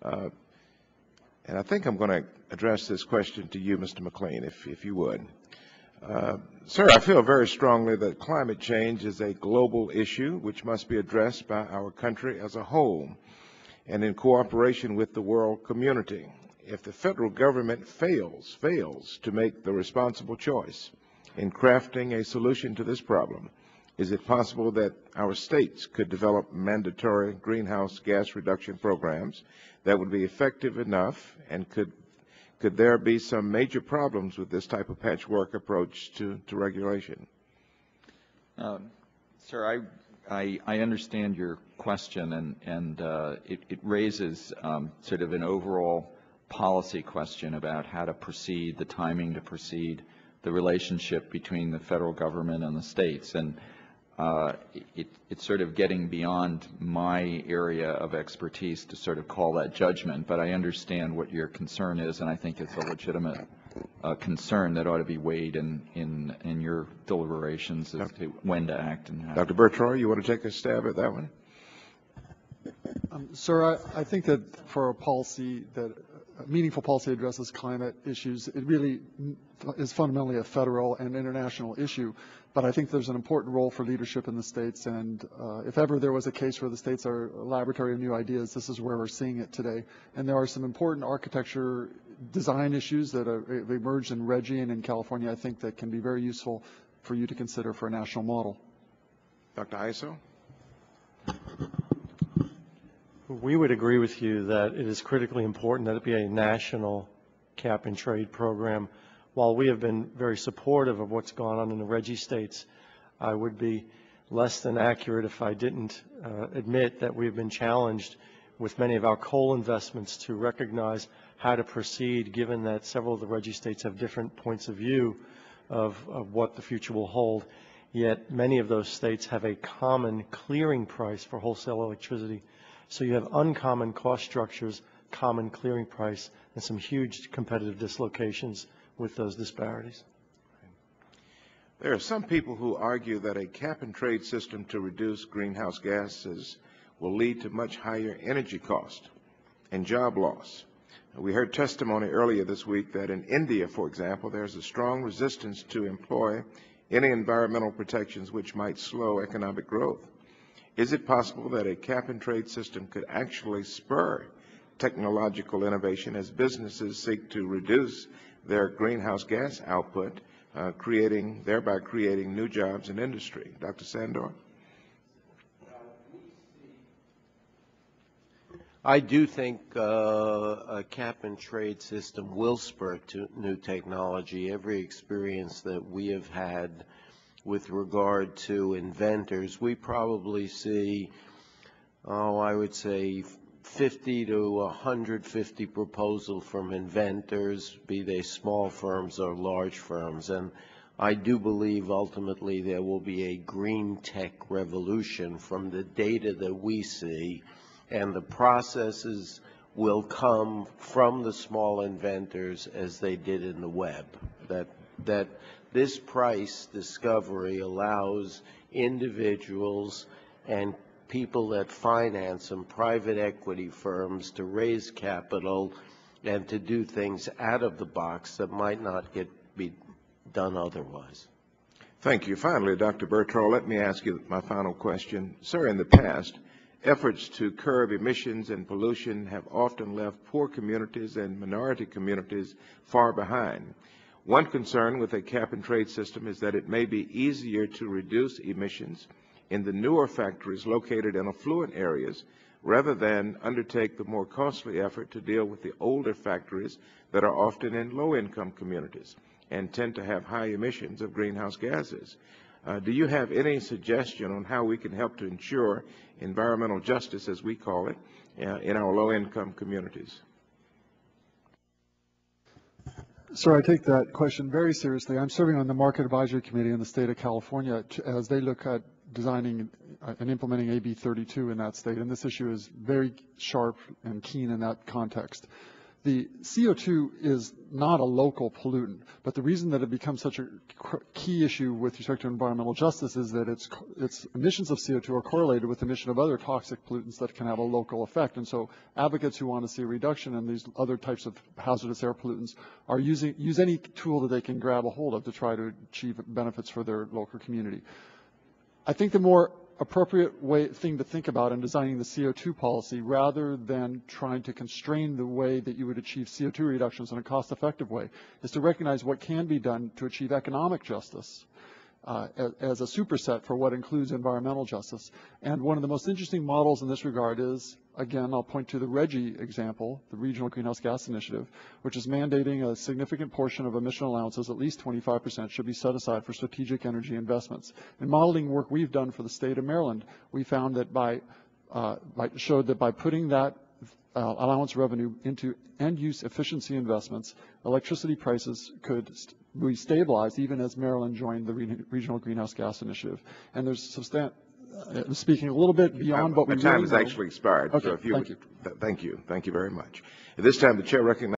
And I think I'm going to address this question to you, Mr. McLean, if you would. Sir, I feel very strongly that climate change is a global issue which must be addressed by our country as a whole and in cooperation with the world community. If the federal government fails to make the responsible choice in crafting a solution to this problem, is it possible that our states could develop mandatory greenhouse gas reduction programs that would be effective enough, and could there be some major problems with this type of patchwork approach to regulation? Sir, I understand your question, and it raises sort of an overall policy question about how to proceed, the timing to proceed, the relationship between the federal government and the states. And it's sort of getting beyond my area of expertise to sort of call that judgment, but I understand what your concern is, and I think it's a legitimate concern that ought to be weighed in your deliberations as to when to act and how. Dr. Bertrand, you want to take a stab at that one? Sir, I think that for a policy that meaningful policy addresses climate issues, it really is fundamentally a federal and international issue. But I think there's an important role for leadership in the states, and if ever there was a case where the states are a laboratory of new ideas, this is where we're seeing it today. And there are some important architecture design issues that have emerged in RGGI and in California, I think, that can be very useful for you to consider for a national model. Dr. Iso? We would agree with you that it is critically important that it be a national cap and trade program. While we have been very supportive of what's gone on in the RGGI states, I would be less than accurate if I didn't admit that we've been challenged with many of our coal investments to recognize how to proceed, given that several of the RGGI states have different points of view of what the future will hold. Yet many of those states have a common clearing price for wholesale electricity. So you have uncommon cost structures, common clearing price, and some huge competitive dislocations with those disparities. There are some people who argue that a cap and trade system to reduce greenhouse gases will lead to much higher energy cost and job loss. We heard testimony earlier this week that in India, for example, there's a strong resistance to employ any environmental protections which might slow economic growth. Is it possible that a cap and trade system could actually spur technological innovation as businesses seek to reduce their greenhouse gas output, thereby creating new jobs in industry? Dr. Sandor? I do think a cap and trade system will spur to new technology. Every experience that we have had with regard to inventors, we probably see, I would say 50 to 150 proposals from inventors, be they small firms or large firms. And I do believe ultimately there will be a green tech revolution from the data that we see, and the processes will come from the small inventors as they did in the web. That this price discovery allows individuals and people that finance and private equity firms to raise capital and to do things out of the box that might not be done otherwise. Thank you. Finally, Dr. Bertrand, let me ask you my final question. Sir, in the past, efforts to curb emissions and pollution have often left poor communities and minority communities far behind. One concern with a cap and trade system is that it may be easier to reduce emissions in the newer factories located in affluent areas rather than undertake the more costly effort to deal with the older factories that are often in low-income communities and tend to have high emissions of greenhouse gases. Do you have any suggestion on how we can help to ensure environmental justice, as we call it, in our low-income communities? Sir, I take that question very seriously. I'm serving on the Market Advisory Committee in the state of California as they look at designing and implementing AB 32 in that state, and this issue is very sharp and keen in that context. The CO2 is not a local pollutant, but the reason that it becomes such a key issue with respect to environmental justice is that its emissions of CO2 are correlated with emission of other toxic pollutants that can have a local effect. And so advocates who want to see a reduction in these other types of hazardous air pollutants are use any tool that they can grab a hold of to try to achieve benefits for their local community. I think the more appropriate thing to think about in designing the CO2 policy, rather than trying to constrain the way that you would achieve CO2 reductions in a cost-effective way, is to recognize what can be done to achieve economic justice as a superset for what includes environmental justice. And one of the most interesting models in this regard is, again, I'll point to the RGGI example, the Regional Greenhouse Gas Initiative, which is mandating a significant portion of emission allowances, at least 25%, should be set aside for strategic energy investments. In modeling work we've done for the state of Maryland, we found that showed that by putting that allowance revenue into end-use efficiency investments, electricity prices could be stabilized even as Maryland joined the Regional Greenhouse Gas Initiative. And there's speaking a little bit beyond what we really know. My time has actually expired. Okay, So if you thank you. Thank you. Thank you very much. At this time, the chair recognizes